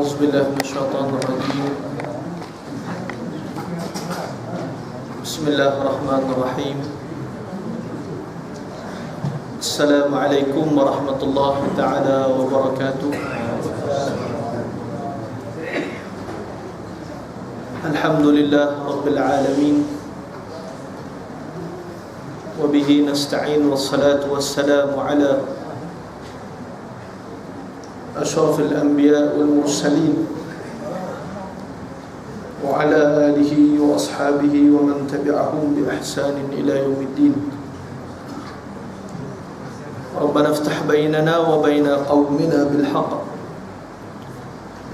أعوذ بالله من الشيطان الرجيم. بسم الله الرحمن الرحيم. السلام عليكم ورحمة الله تعالى وبركاته. الحمد لله رب العالمين، وبه نستعين، والصلاة والسلام على أشرف الأنبياء والمرسلين وعلى آله وأصحابه ومن تبعهم بإحسان إلى يوم الدين. ربنا افتح بيننا وبين قومنا بالحق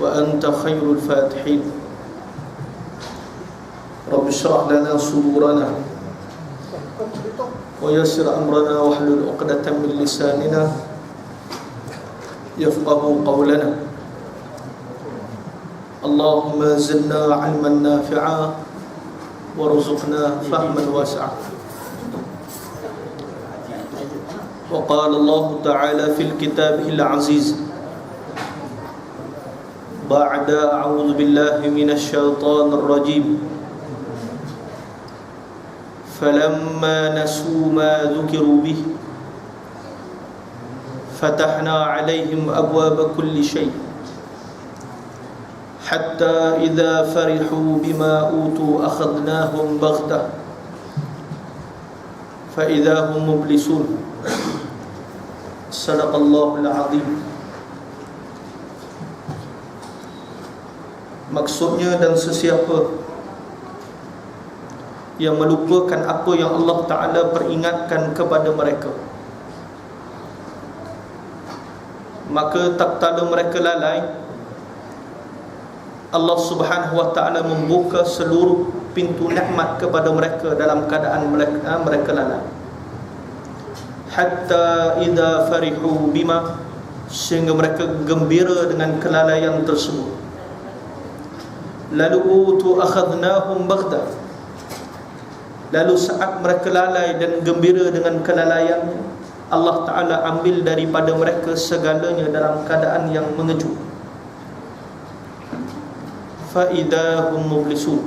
وأنت خير الفاتحين. رب اشرح لنا صدورنا ويسر أمرنا واحلل عقدة من لساننا يفقه قولنا. اللهم زدنا علما نافعا وارزقنا فهما واسعا. وقال الله تعالى في الكتاب العزيز بعد أعوذ بالله من الشيطان الرجيم: فلما نسوا ما ذكروا به فتحنا عليهم أبواب كل شيء حتى إذا فرحوا بما أوتوا أخذناهم بغتة فإذا هم مبلسون. صدق الله العظيم. Maksudnya, dan sesiapa yang melupakan apa yang Allah Ta'ala peringatkan kepada mereka, maka tak kala mereka lalai, Allah Subhanahu wa Ta'ala membuka seluruh pintu nikmat kepada mereka dalam keadaan mereka lalai. Hatta idza farihu bima, sehingga mereka gembira dengan kelalaian tersebut. Lalu utu akhadnahum baghta, lalu saat mereka lalai dan gembira dengan kelalaian, Allah Ta'ala ambil daripada mereka segalanya dalam keadaan yang mengejut. فَإِذَا هُمْ مُبْلِسُونَ,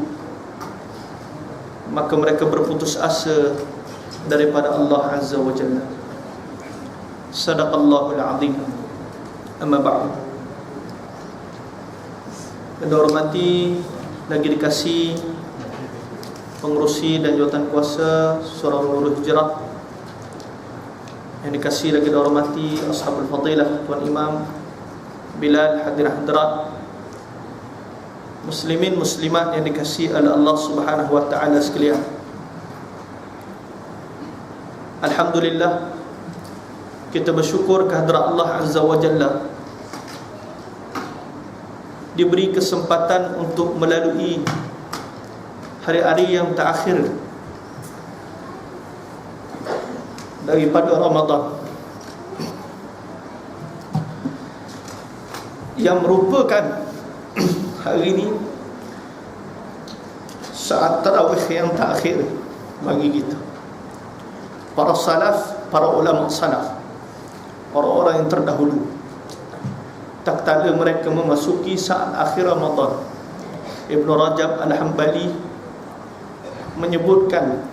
maka mereka berputus asa daripada Allah Azza wa Jalla. Sadaqallahul Azim. Amma ba'du. Yang hormati, lagi dikasih pengurusi dan jawatan kuasa Surau Nurul Hijrah, yang dikasih lagi dihormati ashabul fadilah, Tuan Imam Bilal, hadirat, muslimin muslimat yang dikasih oleh Allah Subhanahu wa Ta'ala sekalian. Alhamdulillah, kita bersyukur kehadrat Allah Azza wa Jalla, diberi kesempatan untuk melalui hari-hari yang terakhir daripada Ramadan, yang merupakan hari ini saat tarawih yang terakhir bagi kita. Para salaf, para ulama salaf, orang-orang yang terdahulu, tak kala mereka memasuki saat akhir Ramadan, Ibn Rajab Al-Hambali menyebutkan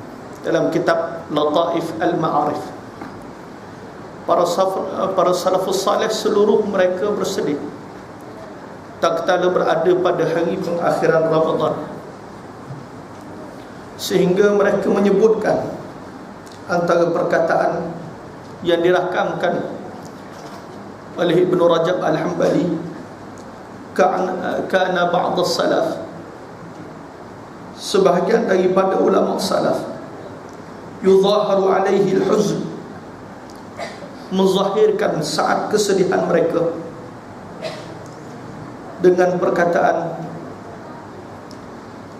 dalam kitab Lataif Al-Ma'arif, para salafus salih seluruh mereka bersedih tak kala berada pada hari pengakhiran Ramadan, sehingga mereka menyebutkan antara perkataan yang dirakamkan oleh Ibn Rajab Al-Hambali, kana ba'd as-salaf, sebahagian daripada ulama salaf, yudhaharu alaihi al-huzn, menzahirkan saat kesedihan mereka dengan perkataan,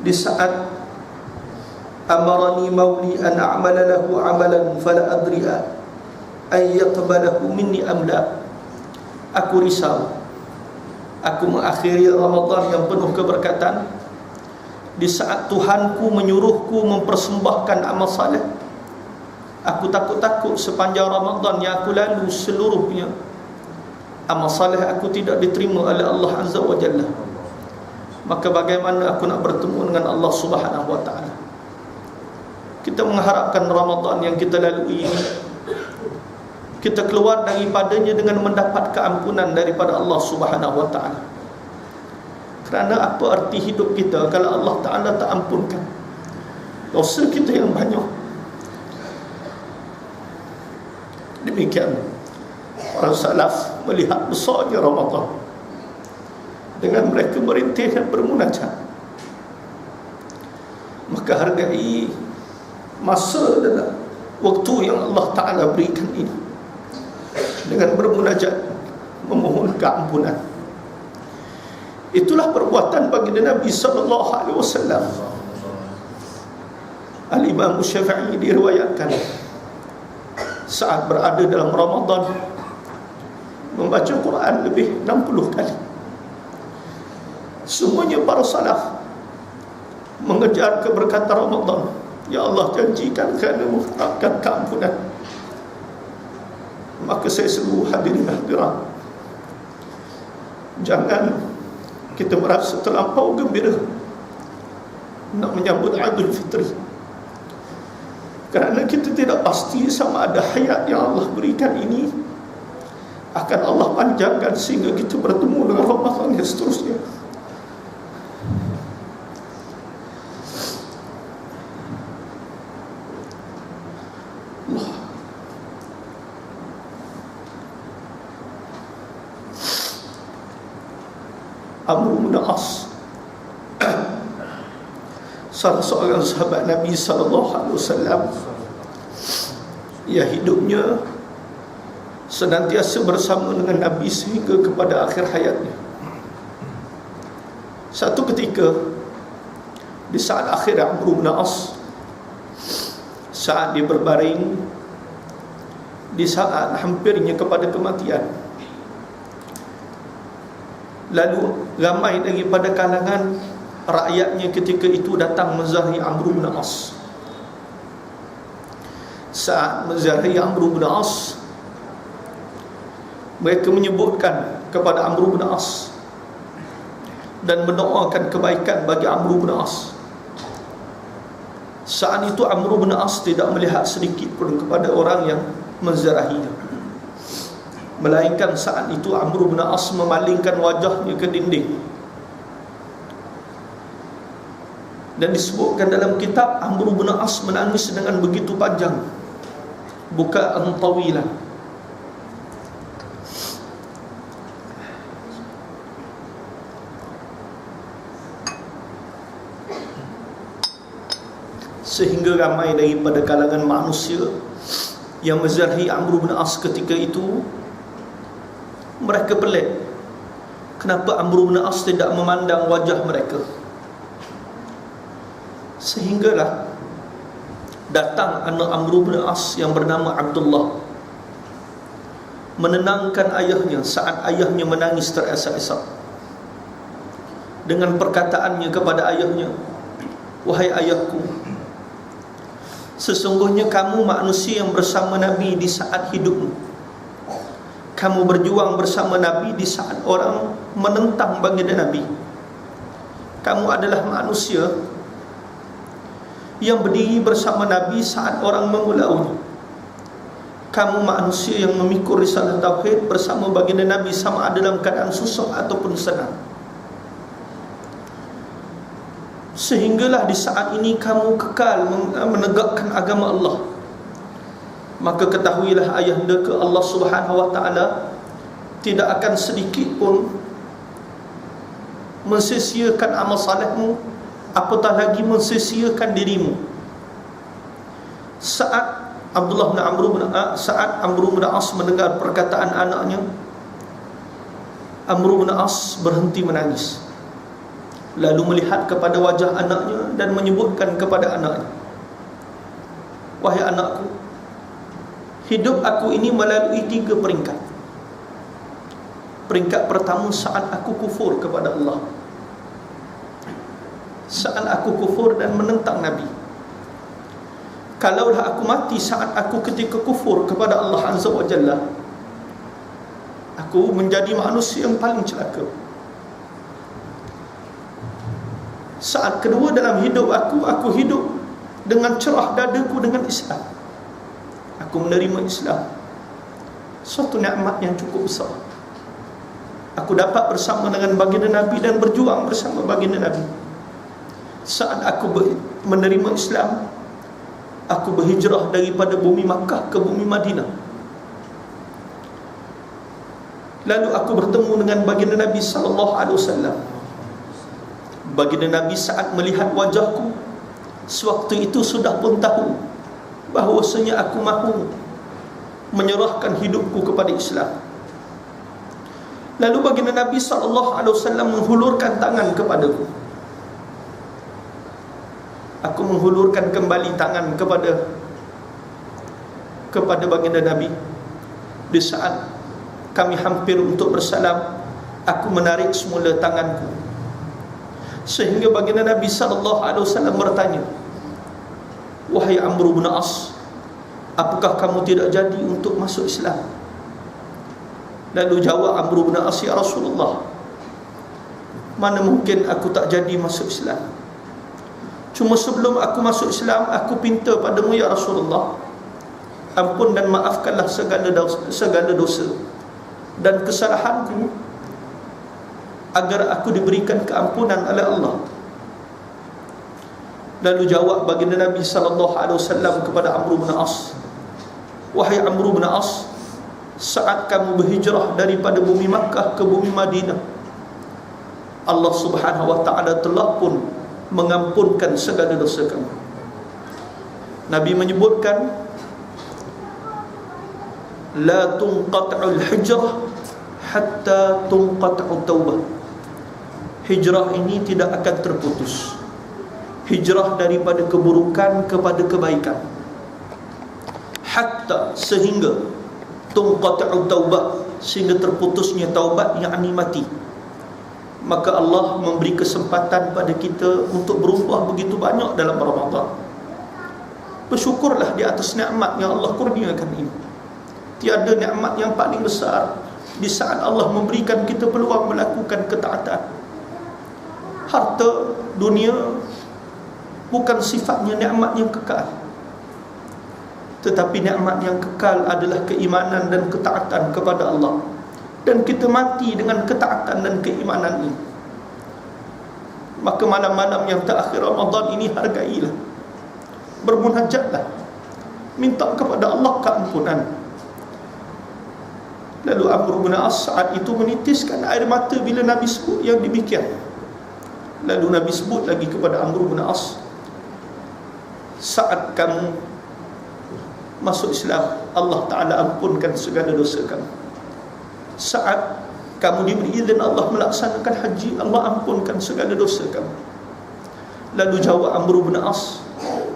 di saat amarani mauli an a'mala lahu amalan fala adri ay yaqbalahu minni am la, aku risau aku mengakhiri Ramadan yang penuh keberkatan di saat Tuhanku menyuruhku mempersembahkan amal saleh. Aku takut-takut sepanjang Ramadan yang aku lalu seluruhnya amal saleh aku tidak diterima oleh Allah Azza wa Jalla, maka bagaimana aku nak bertemu dengan Allah Subhanahu wa ta'ala? Kita mengharapkan Ramadan yang kita lalui ini, kita keluar daripadanya dengan mendapat keampunan daripada Allah Subhanahu wa ta'ala. Kerana apa arti hidup kita kalau Allah Ta'ala tak ampunkan dosa kita yang banyak? Demikian para salaf melihat besarnya Ramadan dengan mereka merintih dan bermunajat. Maka hargai masa dan waktu yang Allah Ta'ala berikan ini dengan bermunajat, memohon keampunan. Itulah perbuatan baginda Nabi SAW. Al-Imam Syafi'i diriwayatkan saat berada dalam Ramadan membaca Quran lebih 60 kali. Semuanya para salaf mengejar keberkatan Ramadan. Ya Allah, janjikan kerana mengharapkan keampunan. Maka saya seluruh hadirin hadirat, jangan kita merasa terlampau gembira nak menyambut Aidul Fitri, kerana kita tidak pasti sama ada hayat yang Allah berikan ini akan Allah panjangkan sehingga kita bertemu dengan Ramadan yang seterusnya. Amr bin As, salah seorang sahabat Nabi SAW, ia hidupnya senantiasa bersama dengan Nabi sehingga kepada akhir hayatnya. Satu ketika di saat akhir Amr bin As, saat dia berbaring, di saat hampirnya kepada kematian, lalu ramai daripada kalangan rakyatnya ketika itu datang menzahiri Amr bin As. Saat menzahiri Amr bin As, mereka menyebutkan kepada Amr bin As dan mendoakan kebaikan bagi Amr bin As. Saat itu Amr bin As tidak melihat sedikit pun kepada orang yang menzarahinya, melainkan saat itu Amr bin As memalingkan wajahnya ke dinding. Dan disebutkan dalam kitab, Amr bin As menangis dengan begitu panjang, bukaan tawilan. Sehingga ramai daripada kalangan manusia yang menzarahi Amr bin As ketika itu, mereka pelik kenapa Amr bin As tidak memandang wajah mereka. Sehinggalah datang anak Amr bin As yang bernama Abdullah, menenangkan ayahnya saat ayahnya menangis teresak-esak, dengan perkataannya kepada ayahnya, "Wahai ayahku, sesungguhnya kamu manusia yang bersama Nabi di saat hidupmu. Kamu berjuang bersama Nabi di saat orang menentang baginda Nabi. Kamu adalah manusia yang berdiri bersama Nabi saat orang memulaunya. Kamu manusia yang memikul risalah tauhid bersama baginda Nabi sama ada dalam keadaan susah ataupun senang. Sehinggalah di saat ini kamu kekal menegakkan agama Allah. Maka ketahuilah ayahanda ke Allah Subhanahu wa ta'ala tidak akan sedikit pun mensia-siakan amal salehmu, apatah lagi mensia-siakan dirimu." Saat saat Amr bin As mendengar perkataan anaknya, Amr bin As berhenti menangis, lalu melihat kepada wajah anaknya dan menyebutkan kepada anaknya, "Wahai anakku, hidup aku ini melalui 3 peringkat. Peringkat pertama saat aku kufur kepada Allah, saat aku kufur dan menentang Nabi. Kalaulah aku mati saat aku ketika kufur kepada Allah Azza wa Jalla, Aku menjadi manusia yang paling celaka. Saat kedua dalam hidup aku hidup dengan cerah dadaku dengan Islam. Aku menerima Islam, suatu nikmat yang cukup besar. Aku dapat bersama dengan baginda Nabi dan berjuang bersama baginda Nabi. Saat aku menerima Islam, aku berhijrah daripada bumi Makkah ke bumi Madinah. Lalu aku bertemu dengan baginda Nabi sallallahu alaihi wasallam. Baginda Nabi saat melihat wajahku, sewaktu itu sudah pun tahu bahawasanya aku mahu menyerahkan hidupku kepada Islam. Lalu baginda Nabi SAW menghulurkan tangan kepadaku. Aku menghulurkan kembali tangan kepada baginda Nabi. Di saat kami hampir untuk bersalam, aku menarik semula tanganku, sehingga baginda Nabi SAW bertanya, "Wahai Amr bin As, apakah kamu tidak jadi untuk masuk Islam?" Lalu jawab Amr bin As, "Ya Rasulullah, mana mungkin aku tak jadi masuk Islam. Cuma sebelum aku masuk Islam, aku pinta padamu ya Rasulullah, ampun dan maafkanlah segala dosa dan kesalahanku, agar aku diberikan keampunan oleh Allah." Lalu jawab baginda Nabi SAW kepada Amr bin As, "Wahai Amr bin As, saat kamu berhijrah daripada bumi Makkah ke bumi Madinah, Allah Subhanahu wa ta'ala telah pun mengampunkan segala dosa kamu." Nabi menyebutkan, "La tunqat'ul hijrah hatta tunqat'ut taubah." Hijrah ini tidak akan terputus. Hijrah daripada keburukan kepada kebaikan, hatta, sehingga, tunqat'ut taubah, sehingga terputusnya taubat, yakni mati. Maka Allah memberi kesempatan pada kita untuk berubah begitu banyak dalam Ramadan. Bersyukurlah di atas nikmat yang Allah kurniakan ini. Tiada nikmat yang paling besar di saat Allah memberikan kita peluang melakukan ketaatan. Harta dunia bukan sifatnya nikmat yang kekal, tetapi nikmat yang kekal adalah keimanan dan ketaatan kepada Allah. Dan kita mati dengan ketaatan dan keimanan ini. Maka malam-malam yang terakhir Ramadan ini hargailah, bermunajatlah, minta kepada Allah keampunan. Lalu Amr bin As saat itu menitiskan air mata bila Nabi sebut yang demikian. Lalu Nabi sebut lagi kepada Amr bin As, "Saat kamu masuk Islam, Allah Ta'ala ampunkan segala dosa kamu. Saat kamu diberi izin Allah melaksanakan haji, Allah ampunkan segala dosa kamu." Lalu jawab Amr bin As,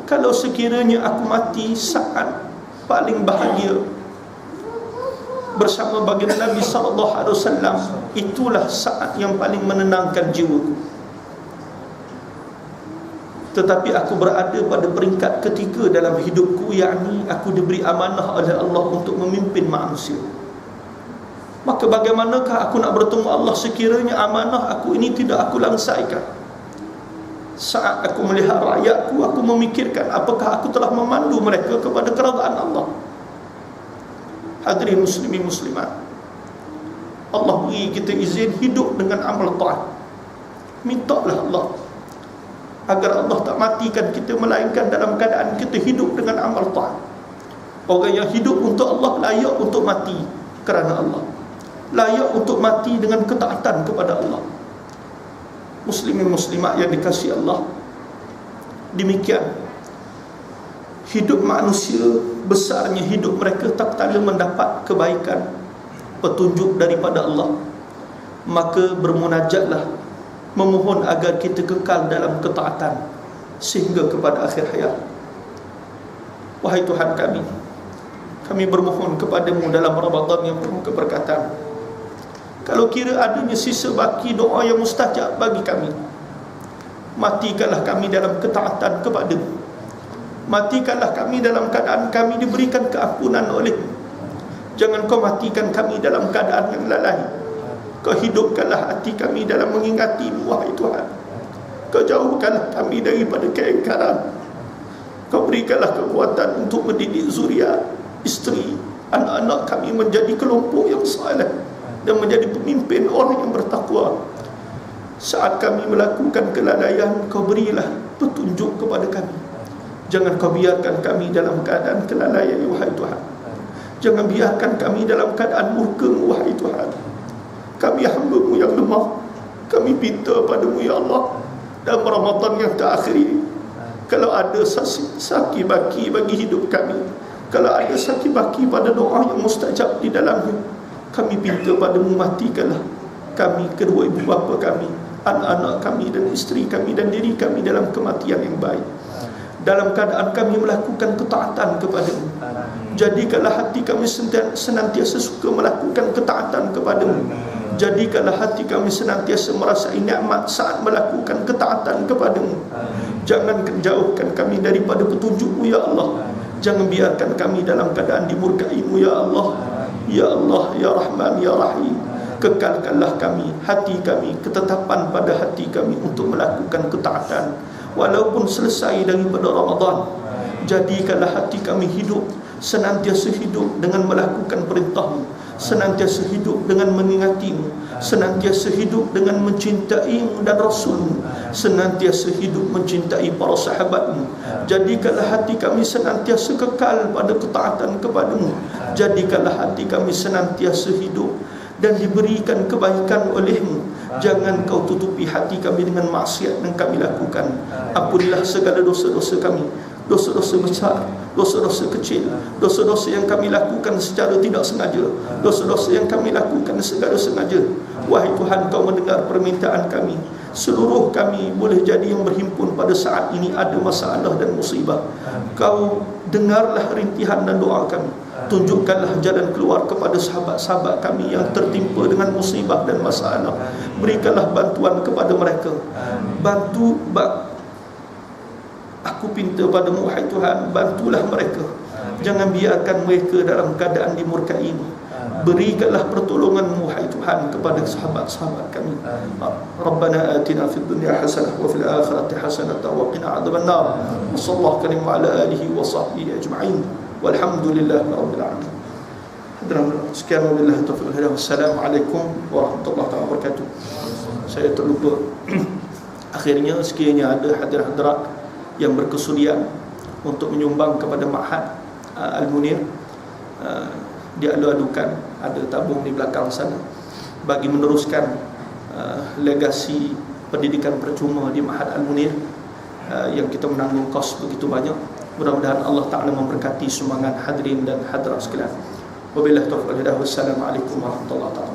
"Kalau sekiranya aku mati saat paling bahagia bersama baginda Nabi SAW, itulah saat yang paling menenangkan jiwaku. Tetapi aku berada pada peringkat ketiga dalam hidupku, yakni aku diberi amanah oleh Allah untuk memimpin manusia. Maka bagaimanakah aku nak bertemu Allah sekiranya amanah aku ini tidak aku langsaikan? Saat aku melihat rakyatku, aku memikirkan apakah aku telah memandu mereka kepada keredaan Allah." Hadirin muslimin muslimat, Allah beri kita izin hidup dengan amal taat. Mintalah Allah agar Allah tak matikan kita, melainkan dalam keadaan kita hidup dengan amal taat. Orang yang hidup untuk Allah layak untuk mati kerana Allah, layak untuk mati dengan ketaatan kepada Allah. Muslimin muslimat yang dikasihi Allah, demikian hidup manusia, besarnya hidup mereka tak kala mendapat kebaikan, petunjuk daripada Allah. Maka bermunajatlah, memohon agar kita kekal dalam ketaatan sehingga kepada akhir hayat. Wahai Tuhan kami bermohon kepadamu dalam Ramadan yang penuh keberkatan. Kalau kira adanya sisa baki doa yang mustajab bagi kami, matikanlah kami dalam ketaatan kepadamu. Matikanlah kami dalam keadaan kami diberikan keampunan oleh-Mu. Jangan kau matikan kami dalam keadaan yang lalai. Kau hidupkanlah hati kami dalam mengingati-Mu, wahai Tuhan. Kau jauhkanlah kami daripada keingkaran. Kau berikanlah kekuatan untuk mendidik zuriat, isteri, anak-anak kami menjadi kelompok yang saleh dan menjadi pemimpin orang yang bertakwa. Saat kami melakukan kelalaian, Kau berilah petunjuk kepada kami. Jangan Kau biarkan kami dalam keadaan kelalaian, wahai Tuhan. Jangan biarkan kami dalam keadaan murka-Mu, wahai Tuhan. Kami hamba-Mu yang lemah. Kami minta padamu, ya Allah, dalam Ramadan yang terakhir ini, kalau ada saki baki bagi hidup kami, kalau ada saki baki pada doa yang mustajab di dalamnya, kami minta padamu, matikanlah kami, kedua ibu bapa kami, anak-anak kami dan isteri kami dan diri kami dalam kematian yang baik, dalam keadaan kami melakukan ketaatan kepada-Mu. Jadikanlah hati kami senantiasa suka melakukan ketaatan kepada-Mu. Jadikanlah hati kami senantiasa merasai nikmat saat melakukan ketaatan kepada-Mu. Jangan jauhkan kami daripada petunjuk-Mu, ya Allah. Jangan biarkan kami dalam keadaan dimurkai-Mu, ya Allah. Ya Allah, ya Rahman, ya Rahim. Kekalkanlah kami, hati kami, ketetapan pada hati kami untuk melakukan ketaatan walaupun selesai daripada Ramadan. Jadikanlah hati kami hidup, senantiasa hidup dengan melakukan perintah-Mu, senantiasa hidup dengan mengingati-Mu, senantiasa hidup dengan mencintai-Mu dan Rasul-Mu, senantiasa hidup mencintai para sahabat-Mu. Jadikanlah hati kami senantiasa kekal pada ketaatan kepada-Mu. Jadikanlah hati kami senantiasa hidup dan diberikan kebaikan oleh-Mu. Jangan Kau tutupi hati kami dengan maksiat yang kami lakukan. Ampunilah segala dosa-dosa kami, dosa-dosa besar, dosa-dosa kecil, dosa-dosa yang kami lakukan secara tidak sengaja, dosa-dosa yang kami lakukan secara sengaja. Wahai Tuhan, Kau mendengar permintaan kami. Seluruh kami boleh jadi yang berhimpun pada saat ini ada masalah dan musibah. Kau dengarlah rintihan dan doa kami. Tunjukkanlah jalan keluar kepada sahabat-sahabat kami yang tertimpa dengan musibah dan masalah. Berikanlah bantuan kepada mereka. Aku pinta padamu, wahai Tuhan, bantulah mereka. Jangan biarkan mereka dalam keadaan dimurkai-Mu. Berikanlah pertolongan-Mu, wahai Tuhan, kepada sahabat-sahabat kami. Rabbana atina fid dunya hasanah wa fil akhirati hasanah wa qina adzabannar. Wa sallallahu ala alihi wa sahbihi ajma'in. Walhamdulillahi rabbil alamin. Sekian wabillahi taufiq wal hidayah. Wassalamualaikum warahmatullahi wabarakatuh. Saya terlupa akhirnya sekiranya ada hadirat-hadirat yang berkesudian untuk menyumbang kepada Ma'had Al-Munir, diadu-adukan, ada tabung di belakang sana, bagi meneruskan legasi pendidikan percuma di Ma'had Al-Munir yang kita menanggung kos begitu banyak. Mudah-mudahan Allah Ta'ala memberkati sumbangan hadirin dan hadirat sekalian. Wabillahi taufiq wal hidayah. Wassalamualaikum warahmatullahi wabarakatuh.